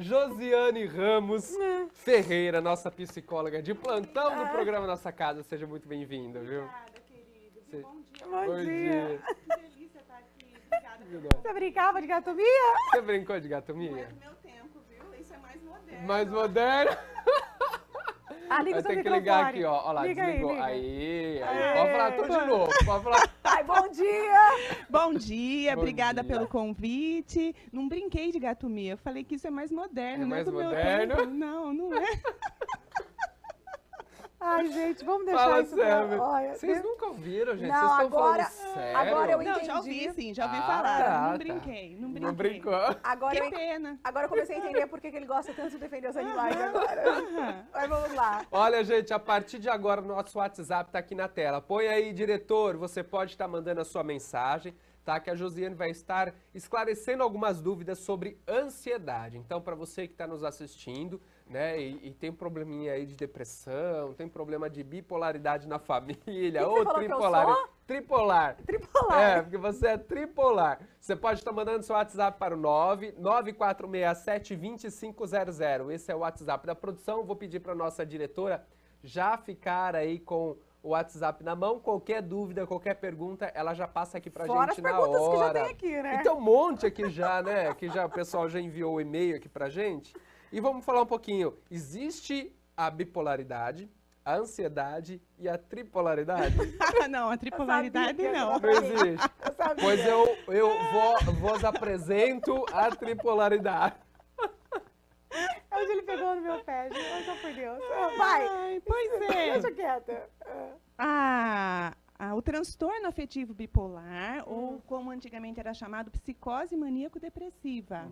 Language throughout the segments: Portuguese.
Josiane Ramos Ferreira, nossa psicóloga de plantão do programa Nossa Casa. Seja muito bem-vinda, viu? Obrigada, querido. Cê... Bom dia. Bom dia. Que delícia estar aqui. Obrigada. Você brincava de gatomia? Você brincou de Não é gatomia? do meu tempo, viu? Isso é mais moderno. Mais moderno? Liga o Eu seu tenho que ligar microfone. aqui, ó. Olha lá, Liga desligou. liga. Aí. Aê. Pode falar tudo de novo. Pode falar. Ai, bom dia! Bom dia, Bom obrigada dia. pelo convite. Não brinquei de gatomia, eu falei que isso é mais moderno, É não mais é do moderno? meu tempo. Não, não é. Ai, gente, vamos deixar Fala isso sério. pra... Olha, Vocês nunca ouviram, gente? Não, Vocês estão agora- falando sério? agora eu Não, já entendi. ouvi sim, já ouvi Ah, falar. tá. Não brinquei, não brinquei. Não brincou? Agora, Que pena. agora eu comecei a entender por que ele gosta tanto de defender os animais agora. Mas vamos lá. Olha, gente, a partir de agora, o nosso WhatsApp tá aqui na tela. Põe aí, diretor, você pode estar mandando a sua mensagem, tá? Que a Josiane vai estar esclarecendo algumas dúvidas sobre ansiedade. Então, para você que está nos assistindo, né, e tem probleminha aí de depressão, tem problema de bipolaridade na família, Que ou você falou que eu tripolar. sou? Tripolar. Tripolar. É, porque você é tripolar. Você pode estar mandando seu WhatsApp para o 99467-2500. Esse é o WhatsApp da produção. Vou pedir para nossa diretora já ficar aí com o WhatsApp na mão. Qualquer dúvida, qualquer pergunta, ela já passa aqui pra Fora gente as na perguntas hora. que já tem aqui, né? Então, um monte aqui já, né? Que já o pessoal já enviou o e-mail aqui pra gente. E vamos falar um pouquinho. Existe a bipolaridade, a ansiedade e a tripolaridade? Não, a tripolaridade Eu sabia que não. ia Não existe. Eu sabia. Pois eu vos apresento a tripolaridade. Hoje ele pegou no meu pé, gente. Ai, só por Deus. Vai. Ai, pois é. Deixa quieta. O transtorno afetivo bipolar, ou como antigamente era chamado, psicose maníaco-depressiva,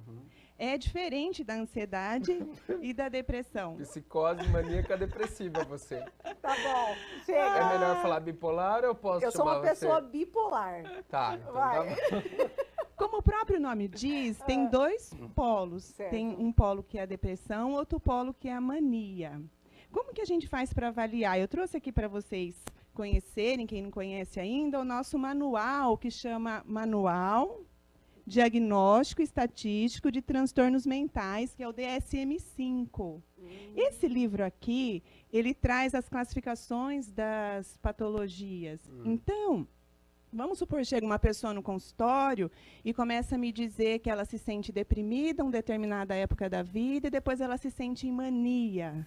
é diferente da ansiedade e da depressão. Psicose maníaca depressiva, você. Tá bom. Chega. É melhor falar bipolar ou eu posso Eu sou chamar uma pessoa você? bipolar. Tá, então Vai. tá bom. Como o próprio nome diz, tem dois polos. Certo. Tem um polo que é a depressão, outro polo que é a mania. Como que a gente faz para avaliar? Eu trouxe aqui para vocês conhecerem, quem não conhece ainda, o nosso manual, que chama Manual Diagnóstico Estatístico de Transtornos Mentais, que é o DSM-5. Esse livro aqui, ele traz as classificações das patologias. Então, vamos supor, chega uma pessoa no consultório e começa a me dizer que ela se sente deprimida em uma determinada época da vida e depois ela se sente em mania.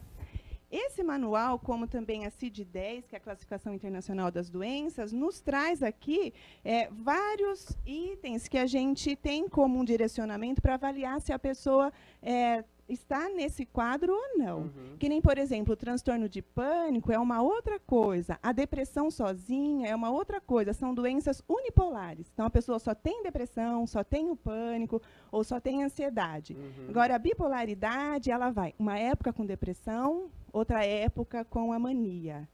Esse manual, como também a CID-10, que é a Classificação Internacional das Doenças, nos traz aqui vários itens que a gente tem como um direcionamento para avaliar se a pessoa está nesse quadro ou não. Que nem, por exemplo, o transtorno de pânico é uma outra coisa, a depressão sozinha é uma outra coisa, são doenças unipolares. Então, a pessoa só tem depressão, só tem o pânico ou só tem ansiedade. Agora, a bipolaridade, ela vai uma época com depressão, outra época com a mania.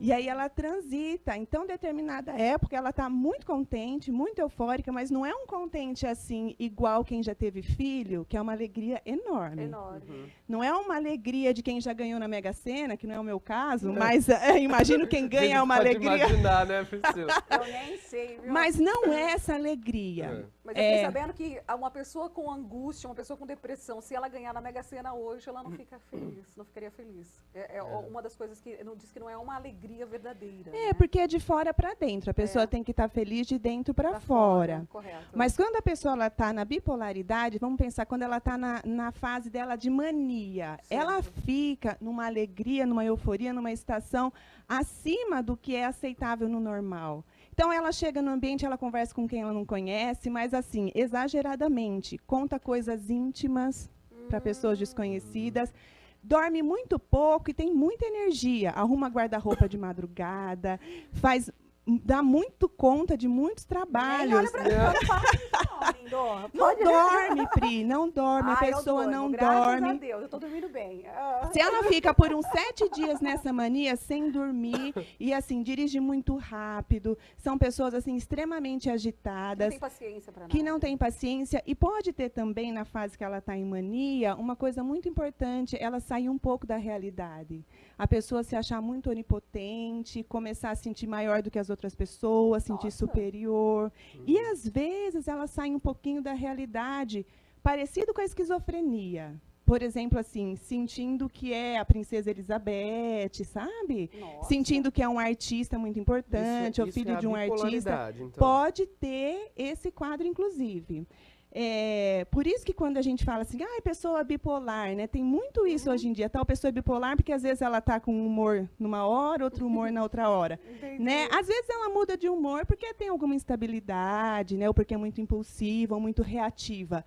E aí ela transita. Então, determinada época, ela está muito contente, muito eufórica, mas não é um contente assim, igual quem já teve filho, que é uma alegria enorme. Enorme. Não é uma alegria de quem já ganhou na Mega Sena, que não é o meu caso, mas imagino quem ganha uma Pode alegria. imaginar, né, Priscila? Eu nem sei, viu? Mas não é essa alegria. Mas eu fiquei sabendo que uma pessoa com angústia, uma pessoa com depressão, se ela ganhar na Mega Sena hoje, ela não fica feliz, não ficaria feliz. É uma das coisas que não diz que não é uma alegria verdadeira. É, né? porque é de fora para dentro. A pessoa tem que estar feliz de dentro para Pra fora. Correto. Mas quando a pessoa está na bipolaridade, vamos pensar, quando ela está na fase dela de mania, Certo. ela fica numa alegria, numa euforia, numa estação acima do que é aceitável no normal. Então, ela chega no ambiente, ela conversa com quem ela não conhece, mas, assim, exageradamente, conta coisas íntimas para pessoas desconhecidas, dorme muito pouco e tem muita energia, arruma guarda-roupa de madrugada, dá muito conta de muitos Nem trabalhos. olha pra mim, eu não falo isso não, lindo. Não dorme, Pri, não dorme, a Eu pessoa durmo, não graças dorme. a Deus, eu tô dormindo bem. Se ela fica por uns 7 dias nessa mania, sem dormir, e assim, dirige muito rápido, são pessoas assim extremamente Não agitadas, tem paciência pra nada. que não tem paciência, e pode ter também, na fase que ela está em mania, uma coisa muito importante, ela sair um pouco da realidade. A pessoa se achar muito onipotente, começar a sentir maior do que as outras pessoas, sentir Nossa. superior. E, às vezes, ela sai um pouquinho da realidade, parecido com a esquizofrenia. Por exemplo, assim, sentindo que é a princesa Elizabeth, sabe? Nossa. Sentindo que é um artista muito importante, ou filho de um artista. Então. Pode ter esse quadro, inclusive. Por isso que quando a gente fala assim, pessoa bipolar, né? Tem muito isso hoje em dia. Tal pessoa é bipolar, porque às vezes ela está com humor numa hora, outro humor na outra hora. Né? Às vezes ela muda de humor porque tem alguma instabilidade, né? Ou porque é muito impulsiva, ou muito reativa.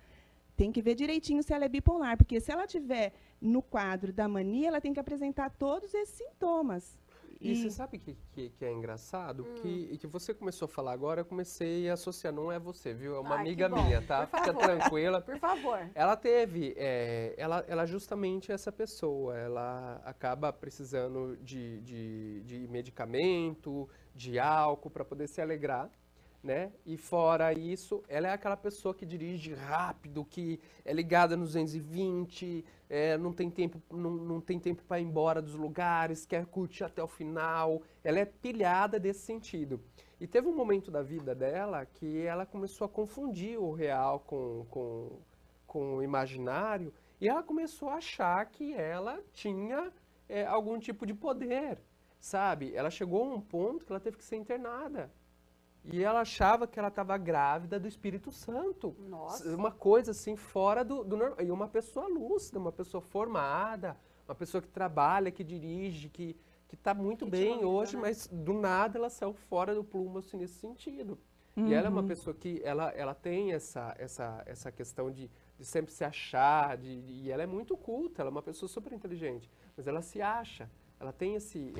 Tem que ver direitinho se ela é bipolar, porque se ela tiver no quadro da mania, ela tem que apresentar todos esses sintomas. E você sabe que é engraçado? Que você começou a falar agora, eu comecei a associar, não é você, viu? É uma amiga minha, tá? Fica tranquila. Por favor. Ela teve, ela justamente essa pessoa, ela acaba precisando de medicamento, de álcool para poder se alegrar. Né? E fora isso, ela é aquela pessoa que dirige rápido, que é ligada nos 220, não tem tempo para ir embora dos lugares, quer curtir até o final. Ela é pilhada desse sentido. E teve um momento da vida dela que ela começou a confundir o real com o imaginário e ela começou a achar que ela tinha algum tipo de poder, sabe? Ela chegou a um ponto que ela teve que ser internada. E ela achava que ela estava grávida do Espírito Santo. Nossa. Uma coisa assim fora do normal. E uma pessoa lúcida, uma pessoa formada, uma pessoa que trabalha, que dirige, que está muito bem hoje, né? Mas do nada ela saiu fora do plumo assim, nesse sentido. E ela é uma pessoa que ela tem essa questão de sempre se achar, e ela é muito culta, ela é uma pessoa super inteligente, mas ela se acha, ela tem esse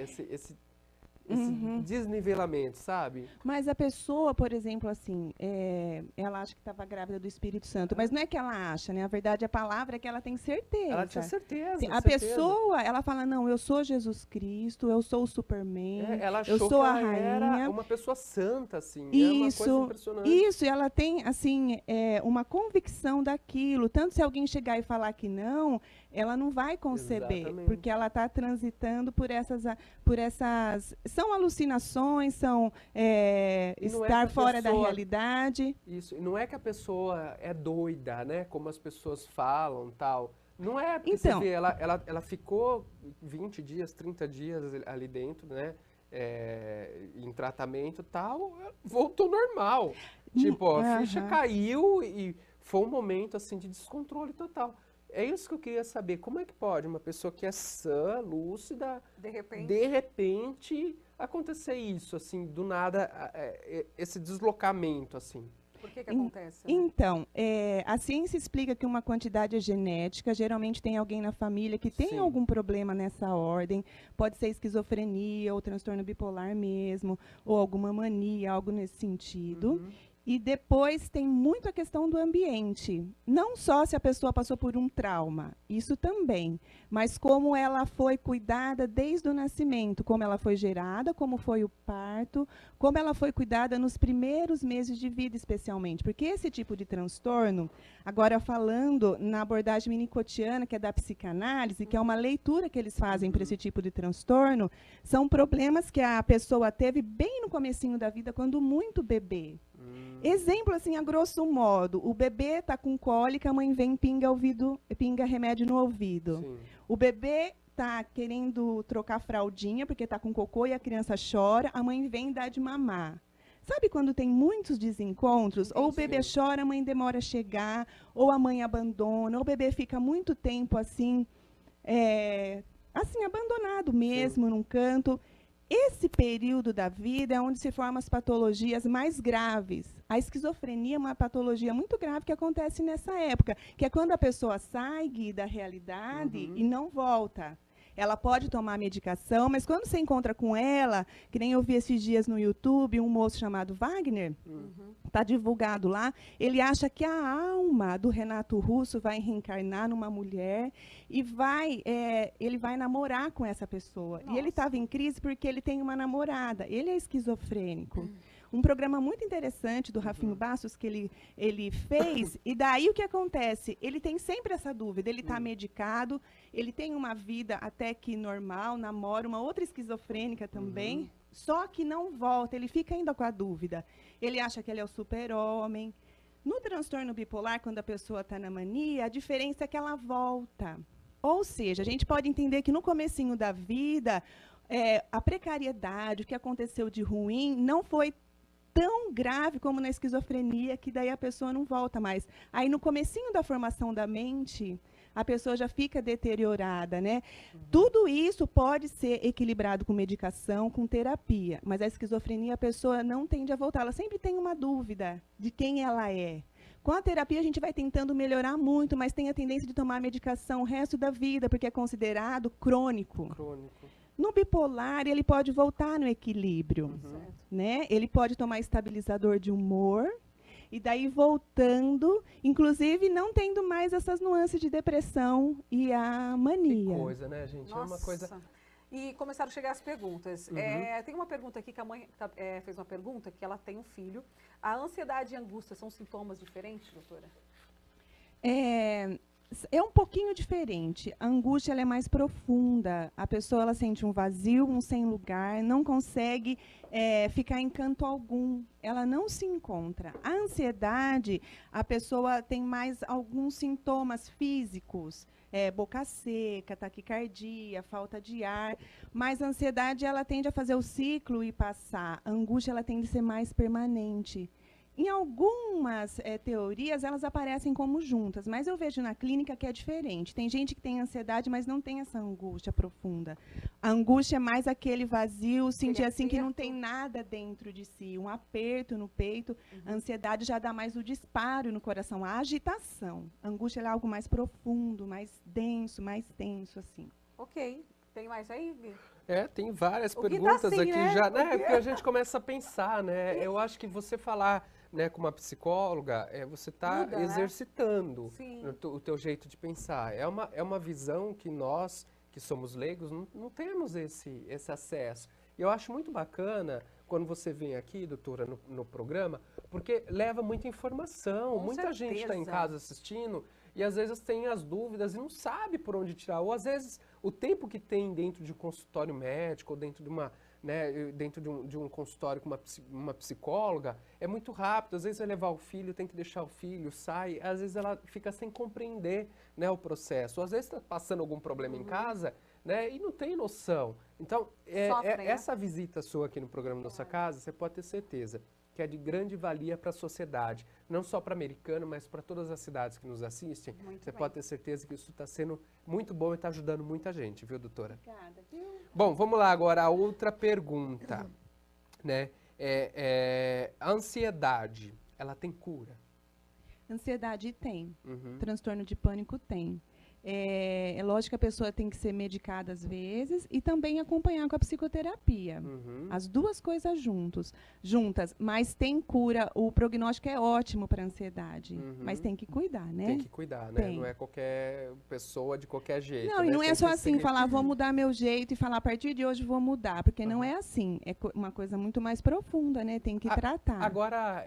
desnivelamento, sabe? Mas a pessoa, por exemplo, assim, ela acha que estava grávida do Espírito Santo, mas não é que ela acha, né? A verdade, a palavra é que ela tem certeza. Ela tinha certeza. A pessoa, ela fala, não, eu sou Jesus Cristo, eu sou o Superman, ela achou eu sou que a ela rainha. era uma pessoa santa, assim. Isso, é uma coisa impressionante. Isso, e ela tem, assim, uma convicção daquilo. Tanto se alguém chegar e falar que não, ela não vai conceber, Exatamente. porque ela está transitando por essas. São alucinações, são estar fora da realidade. Isso, e não é que a pessoa é doida, né? Como as pessoas falam, tal. Não é, porque então, você vê, ela ficou 20 dias, 30 dias ali dentro, né? Em tratamento e tal, voltou normal. Tipo, a ficha caiu e foi um momento, assim, de descontrole total. É isso que eu queria saber. Como é que pode uma pessoa que é sã, lúcida, de repente acontecer isso, assim, do nada, esse deslocamento, assim? Por que acontece? Né? Então, a ciência explica que uma quantidade é genética, geralmente tem alguém na família que tem algum problema nessa ordem, pode ser esquizofrenia ou transtorno bipolar mesmo, ou alguma mania, algo nesse sentido. E depois tem muito a questão do ambiente. Não só se a pessoa passou por um trauma, isso também, mas como ela foi cuidada desde o nascimento, como ela foi gerada, como foi o parto, como ela foi cuidada nos primeiros meses de vida, especialmente. Porque esse tipo de transtorno, agora falando na abordagem minicotiana, que é da psicanálise, que é uma leitura que eles fazem para esse tipo de transtorno, são problemas que a pessoa teve bem no comecinho da vida, quando muito bebê. Exemplo, assim, a grosso modo, o bebê está com cólica, a mãe vem e pinga remédio no ouvido. Sim. O bebê está querendo trocar fraldinha, porque está com cocô e a criança chora, a mãe vem dar de mamar. Sabe quando tem muitos desencontros? Ou o bebê chora, a mãe demora a chegar, ou a mãe abandona, ou o bebê fica muito tempo assim, abandonado mesmo, num canto. Esse período da vida é onde se formam as patologias mais graves. A esquizofrenia é uma patologia muito grave que acontece nessa época, que é quando a pessoa sai da realidade e não volta. Ela pode tomar medicação, mas quando você encontra com ela, que nem eu vi esses dias no YouTube, um moço chamado Wagner, está divulgado lá, ele acha que a alma do Renato Russo vai reencarnar numa mulher e ele vai namorar com essa pessoa. Nossa. E ele estava em crise porque ele tem uma namorada, ele é esquizofrênico. Um programa muito interessante do Rafinho Bastos que ele fez, e daí o que acontece? Ele tem sempre essa dúvida, ele está medicado, ele tem uma vida até que normal, namora uma outra esquizofrênica também, só que não volta, ele fica ainda com a dúvida. Ele acha que ele é o super-homem. No transtorno bipolar, quando a pessoa está na mania, a diferença é que ela volta. Ou seja, a gente pode entender que no comecinho da vida, a precariedade, o que aconteceu de ruim, não foi tão grave como na esquizofrenia, que daí a pessoa não volta mais. Aí, no comecinho da formação da mente, a pessoa já fica deteriorada, né? Tudo isso pode ser equilibrado com medicação, com terapia, mas a esquizofrenia, a pessoa não tende a voltar. Ela sempre tem uma dúvida de quem ela é. Com a terapia, a gente vai tentando melhorar muito, mas tem a tendência de tomar medicação o resto da vida, porque é considerado crônico. No bipolar, ele pode voltar no equilíbrio, né? Ele pode tomar estabilizador de humor, e daí voltando, inclusive não tendo mais essas nuances de depressão e a mania. Que coisa, né, gente? Nossa. É uma coisa... E começaram a chegar as perguntas. Tem uma pergunta aqui que a mãe fez uma pergunta, que ela tem um filho. A ansiedade e a angústia são sintomas diferentes, doutora? É um pouquinho diferente. A angústia ela é mais profunda. A pessoa ela sente um vazio, um sem lugar, não consegue ficar em canto algum. Ela não se encontra. A ansiedade, a pessoa tem mais alguns sintomas físicos. Boca seca, taquicardia, falta de ar. Mas a ansiedade ela tende a fazer o ciclo e passar. A angústia ela tende a ser mais permanente. Em algumas teorias, elas aparecem como juntas, mas eu vejo na clínica que é diferente. Tem gente que tem ansiedade, mas não tem essa angústia profunda. A angústia é mais aquele vazio, sentir assim que não tem nada dentro de si, um aperto no peito. A ansiedade já dá mais o disparo no coração, a agitação. A angústia é algo mais profundo, mais denso, mais tenso, assim. Ok. Tem mais aí, Gui? Tem várias perguntas assim, aqui né? já, né? Porque a gente começa a pensar, né? Eu acho que você falar, né, com uma psicóloga, você está exercitando, né, o teu jeito de pensar. É uma visão que nós, que somos leigos, não temos esse acesso. E eu acho muito bacana quando você vem aqui, doutora, no programa, porque leva muita informação. Com muita gente está em casa assistindo e às vezes tem as dúvidas e não sabe por onde tirar. Ou às vezes o tempo que tem dentro de um consultório médico ou dentro de uma, né, dentro de um consultório com uma psicóloga é muito rápido. Às vezes vai levar o filho, tem que deixar o filho, sai. Às vezes ela fica sem compreender, né, o processo. Ou às vezes está passando algum problema em casa, né, e não tem noção. Então, essa visita sua aqui no programa Nossa Casa, você pode ter certeza que é de grande valia para a sociedade, não só para Americana, mas para todas as cidades que nos assistem. Você pode ter certeza que isso está sendo muito bom e está ajudando muita gente, viu, doutora? Obrigada. Bom, vamos lá agora a outra pergunta, né? A ansiedade, ela tem cura? Ansiedade tem, transtorno de pânico tem. É lógico que a pessoa tem que ser medicada às vezes e também acompanhar com a psicoterapia. As duas coisas juntas, mas tem cura. O prognóstico é ótimo para a ansiedade, mas tem que cuidar, né? Tem que cuidar, né? Não é qualquer pessoa de qualquer jeito. Não, né? E não é só assim, falar, vou mudar meu jeito e falar, a partir de hoje vou mudar, porque não é assim. É uma coisa muito mais profunda, né? Tem que tratar. Agora,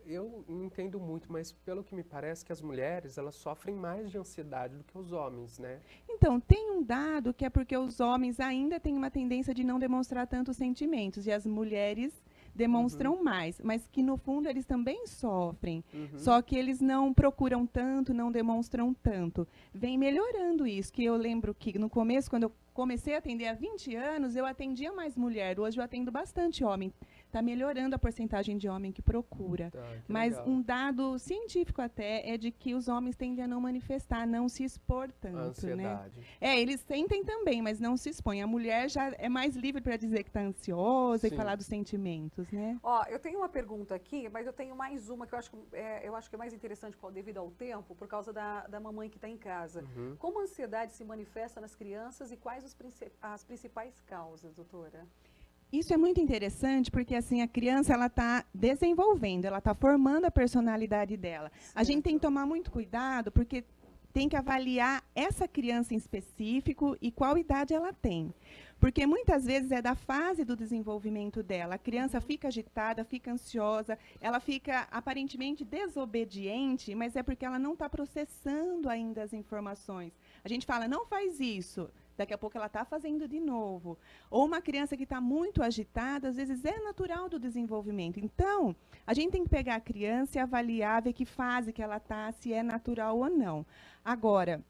eu não entendo muito, mas pelo que me parece que as mulheres, elas sofrem mais de ansiedade do que os homens, né? Então, tem um dado que é porque os homens ainda têm uma tendência de não demonstrar tantos sentimentos, e as mulheres demonstram mais, mas que no fundo eles também sofrem, só que eles não procuram tanto, não demonstram tanto. Vem melhorando isso, que eu lembro que no começo, quando eu comecei a atender há 20 anos, eu atendia mais mulher, hoje eu atendo bastante homem. Está melhorando a porcentagem de homem que procura. Mas legal. Um dado científico até é de que os homens tendem a não manifestar, não se expor tanto, ansiedade. né? Eles sentem também, mas não se expõem. A mulher já é mais livre para dizer que está ansiosa e falar dos sentimentos, né? Ó, eu tenho uma pergunta aqui, mas eu tenho mais uma que eu acho que é mais interessante devido ao tempo, por causa da mamãe que está em casa. Como a ansiedade se manifesta nas crianças e quais as principais causas, doutora? Isso é muito interessante porque assim a criança ela está desenvolvendo, ela está formando a personalidade dela. A gente tem que tomar muito cuidado porque tem que avaliar essa criança em específico e qual idade ela tem. Porque muitas vezes é da fase do desenvolvimento dela. A criança fica agitada, fica ansiosa, ela fica aparentemente desobediente, mas é porque ela não está processando ainda as informações. A gente fala, não faz isso. daqui a pouco ela está fazendo de novo. Ou uma criança que está muito agitada, às vezes é natural do desenvolvimento. Então, a gente tem que pegar a criança e avaliar, ver que fase que ela está, se é natural ou não. Agora,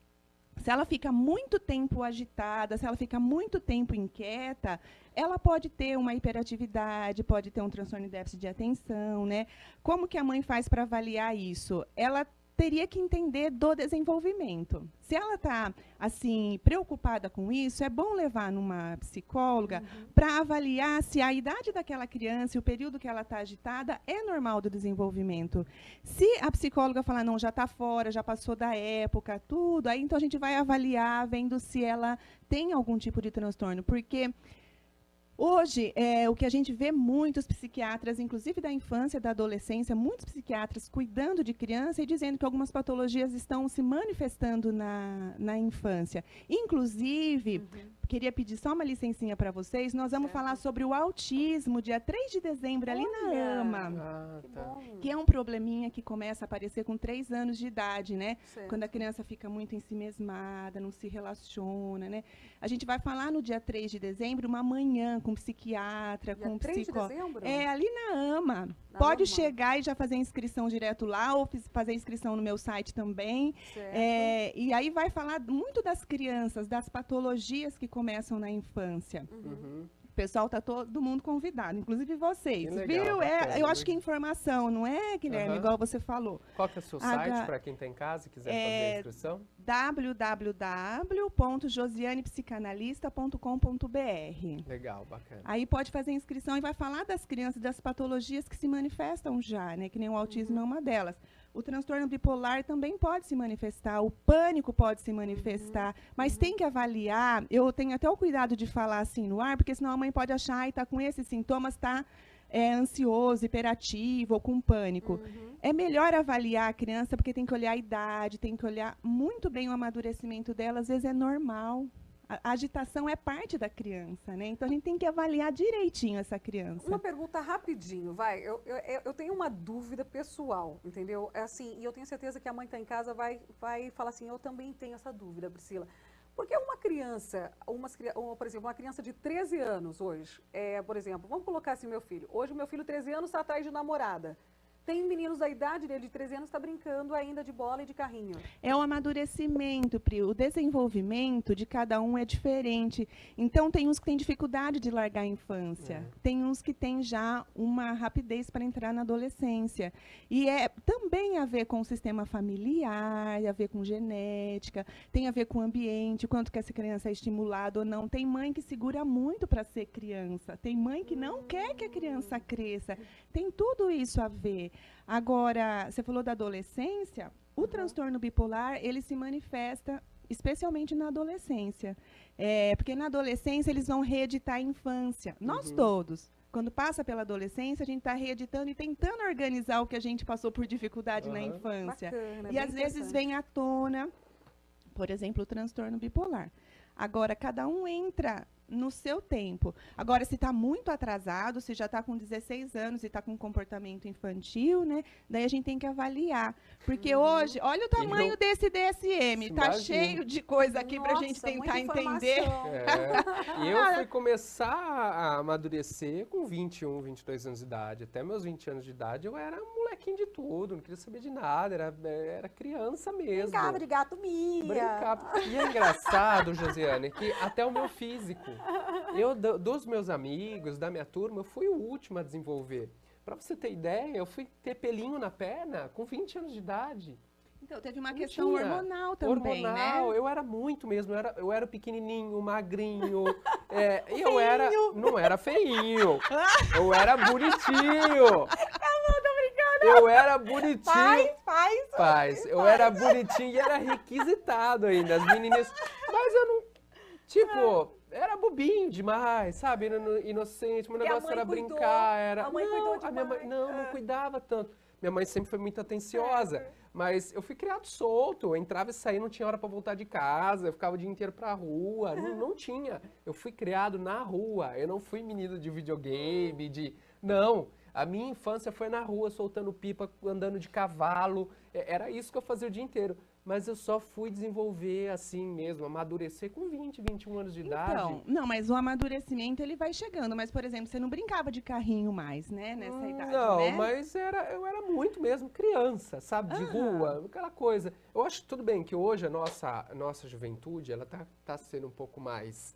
se ela fica muito tempo agitada, se ela fica muito tempo inquieta, ela pode ter uma hiperatividade, pode ter um transtorno de déficit de atenção, né? Como que a mãe faz para avaliar isso? Ela teria que entender do desenvolvimento. Se ela está, assim, preocupada com isso, é bom levar numa psicóloga para avaliar se a idade daquela criança e o período que ela está agitada é normal do desenvolvimento. Se a psicóloga falar, não, já está fora, já passou da época, tudo, aí então a gente vai avaliar, vendo se ela tem algum tipo de transtorno, porque hoje, o que a gente vê muitos psiquiatras, inclusive da infância, da adolescência, muitos psiquiatras cuidando de criança e dizendo que algumas patologias estão se manifestando na infância. Inclusive, queria pedir só uma licencinha para vocês, nós vamos falar sobre o autismo, dia 3 de dezembro, ali na AMA, que é um probleminha que começa a aparecer com 3 anos de idade, né? Certo. Quando a criança fica muito ensimesmada, não se relaciona, né? A gente vai falar no dia 3 de dezembro, uma manhã, com psiquiatra, Dia com 3 de psicólogo. dezembro? É, ali na AMA. Na Pode AMA. chegar e já fazer inscrição direto lá, ou fazer inscrição no meu site também. Certo. E aí vai falar muito das crianças, das patologias que começam na infância. O pessoal tá todo mundo convidado, inclusive vocês, Que legal, viu? bacana, Eu acho que é informação, não é, Guilherme? Igual você falou. Qual que é o seu site para quem está em casa e quiser fazer a inscrição? www.josianepsicanalista.com.br. Legal, bacana. Aí pode fazer inscrição e vai falar das crianças, das patologias que se manifestam já, né? Que nem o autismo é uma delas. O transtorno bipolar também pode se manifestar, o pânico pode se manifestar, mas tem que avaliar. Eu tenho até o cuidado de falar assim no ar, porque senão a mãe pode achar, está com esses sintomas, está ansioso, hiperativo ou com pânico. É melhor avaliar a criança, porque tem que olhar a idade, tem que olhar muito bem o amadurecimento dela, às vezes é normal. A agitação é parte da criança, né? Então a gente tem que avaliar direitinho essa criança. Uma pergunta rapidinho, vai. Eu tenho uma dúvida pessoal, entendeu? É assim, e eu tenho certeza que a mãe está em casa vai falar assim, eu também tenho essa dúvida, Priscila. Porque uma criança, por exemplo, uma criança de 13 anos hoje, por exemplo, vamos colocar assim meu filho. Hoje o meu filho, 13 anos, está atrás de namorada. Tem meninos da idade dele, de 13 anos, está brincando ainda de bola e de carrinho. É o amadurecimento, Pri. O desenvolvimento de cada um é diferente. Então, tem uns que têm dificuldade de largar a infância. Tem uns que têm já uma rapidez para entrar na adolescência. E também a ver com o sistema familiar, a ver com genética, tem a ver com o ambiente, quanto que essa criança é estimulada ou não. Tem mãe que segura muito para ser criança. Tem mãe que não quer que a criança cresça. Tem tudo isso a ver. Agora, você falou da adolescência, o transtorno bipolar, ele se manifesta especialmente na adolescência. Porque na adolescência eles vão reeditar a infância. Nós todos. Quando passa pela adolescência, a gente está reeditando e tentando organizar o que a gente passou por dificuldade na infância. Bacana, e às vezes vem à tona, por exemplo, o transtorno bipolar. Agora, cada um entra no seu tempo. Agora, se está muito atrasado, se já está com 16 anos e está com comportamento infantil, né? Daí a gente tem que avaliar. Porque hoje, olha o tamanho desse DSM. Está cheio de coisa aqui para a gente tentar entender. E eu fui começar a amadurecer com 21, 22 anos de idade. Até meus 20 anos de idade, eu era molequinho de tudo, não queria saber de nada, era criança mesmo. Brincava de gato Mia. Brincava. E é engraçado, Josiane, que até o meu físico, dos meus amigos, da minha turma, eu fui o último a desenvolver. Para você ter ideia, eu fui ter pelinho na perna com 20 anos de idade. Então, teve uma questão hormonal também, né? Eu era muito mesmo, eu era pequenininho, magrinho, não era feinho, eu era bonitinho. Eu era bonitinho. Faz. Eu era bonitinho e era requisitado ainda, as meninas. Mas eu não, era bobinho demais, sabe? Inocente, meu negócio era brincar, A mãe cuidou demais. Minha mãe não cuidava tanto. Minha mãe sempre foi muito atenciosa, mas eu fui criado solto, eu entrava e saía, não tinha hora para voltar de casa, eu ficava o dia inteiro pra rua, não tinha. Eu fui criado na rua, eu não fui menino de videogame, não. A minha infância foi na rua, soltando pipa, andando de cavalo, era isso que eu fazia o dia inteiro. mas eu só fui desenvolver assim mesmo, amadurecer com 20, 21 anos de idade. Então, não, mas o amadurecimento ele vai chegando. Mas, por exemplo, você não brincava de carrinho mais, né? Nessa idade, Não, né? mas eu era muito mesmo criança, sabe? De rua, aquela coisa. Eu acho tudo bem que hoje a nossa juventude, ela tá sendo um pouco mais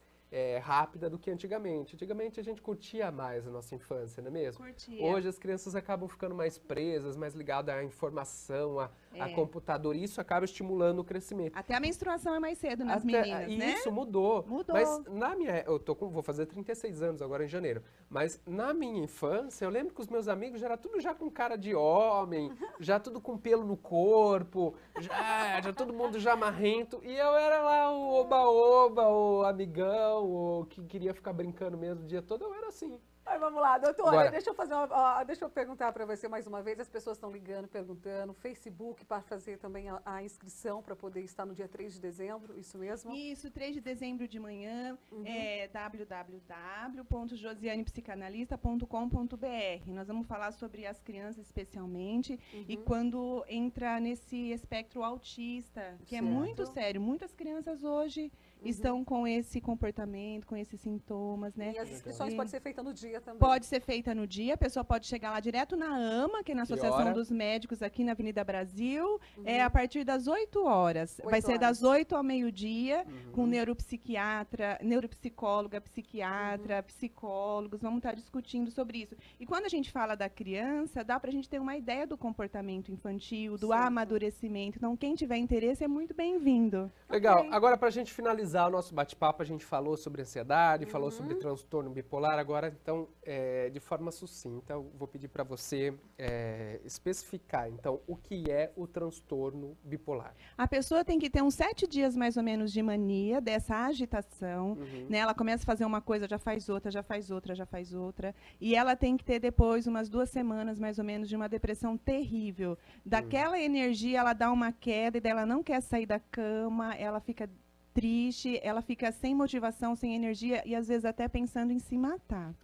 rápida do que antigamente. Antigamente a gente curtia mais a nossa infância, não é mesmo? Curtia. Hoje as crianças acabam ficando mais presas, mais ligadas à informação, a computador, e isso acaba estimulando o crescimento. Até a menstruação é mais cedo nas meninas, né? Isso mudou. Mudou. Mas vou fazer 36 anos agora em janeiro. Mas na minha infância, eu lembro que os meus amigos já era tudo já com cara de homem, já tudo com pelo no corpo, já todo mundo já marrento. E eu era lá o oba-oba, o amigão, o que queria ficar brincando mesmo o dia todo. Eu era assim. Mas vamos lá, doutora, Bora. deixa eu perguntar para você mais uma vez. As pessoas estão ligando, perguntando. Facebook para fazer também a inscrição para poder estar no dia 3 de dezembro, isso mesmo? Isso, 3 de dezembro de manhã, www.josianepsicanalista.com.br. Nós vamos falar sobre as crianças especialmente e quando entra nesse espectro autista, que é muito sério. Muitas crianças hoje estão com esse comportamento, com esses sintomas, né? E as inscrições podem ser feitas no dia também? Pode ser feita no dia, a pessoa pode chegar lá direto na AMA, que é na Associação dos Médicos aqui na Avenida Brasil, a partir das 8 horas. Vai ser das 8 ao meio-dia, com neuropsiquiatra, neuropsicóloga, psiquiatra, psicólogos, vamos estar discutindo sobre isso. E quando a gente fala da criança, dá pra gente ter uma ideia do comportamento infantil, do amadurecimento. Então, quem tiver interesse é muito bem-vindo. Legal. Agora, pra gente finalizar o nosso bate-papo, a gente falou sobre ansiedade, falou sobre transtorno bipolar. Agora, então, de forma sucinta, eu vou pedir para você especificar, então, o que é o transtorno bipolar. A pessoa tem que ter uns 7 dias, mais ou menos, de mania, dessa agitação, né? Ela começa a fazer uma coisa, já faz outra, já faz outra, já faz outra. E ela tem que ter, depois, umas 2 semanas, mais ou menos, de uma depressão terrível. Daquela energia, ela dá uma queda e daí ela não quer sair da cama, ela fica triste, ela fica sem motivação, sem energia e às vezes até pensando em se matar.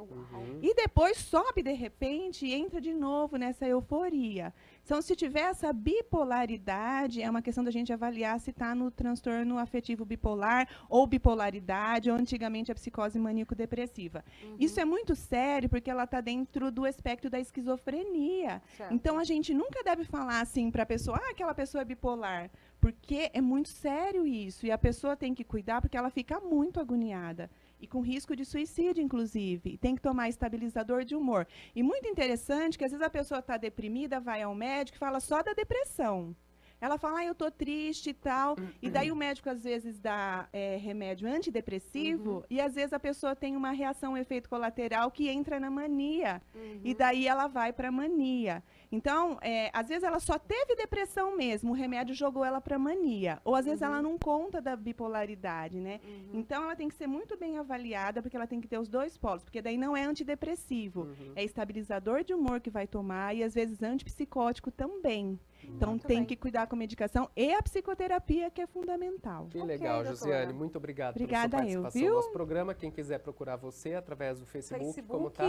E depois sobe de repente e entra de novo nessa euforia. Então, se tiver essa bipolaridade, é uma questão da gente avaliar se está no transtorno afetivo bipolar ou bipolaridade, ou antigamente a psicose maníaco-depressiva. Isso é muito sério porque ela está dentro do espectro da esquizofrenia. Certo. Então, a gente nunca deve falar assim para a pessoa, aquela pessoa é bipolar, porque é muito sério isso, e a pessoa tem que cuidar porque ela fica muito agoniada. E com risco de suicídio, inclusive. E tem que tomar estabilizador de humor. E muito interessante que às vezes a pessoa está deprimida, vai ao médico e fala só da depressão. Ela fala, eu tô triste e tal. E daí o médico, às vezes, dá remédio antidepressivo e, às vezes, a pessoa tem uma reação, um efeito colateral que entra na mania. E daí ela vai para mania. Então, às vezes, ela só teve depressão mesmo, o remédio jogou ela para mania. Ou, às vezes, ela não conta da bipolaridade, né? Então, ela tem que ser muito bem avaliada, porque ela tem que ter os 2 polos. Porque daí não é antidepressivo, é estabilizador de humor que vai tomar e, às vezes, antipsicótico também. Então, tem que cuidar com a medicação e a psicoterapia, que é fundamental. Que legal, Josiane. Muito obrigado Obrigada pela sua participação viu? no nosso programa. Quem quiser procurar você através do Facebook, como tá?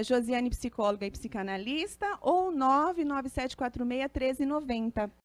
Josiane, psicóloga e psicanalista, ou 997461390.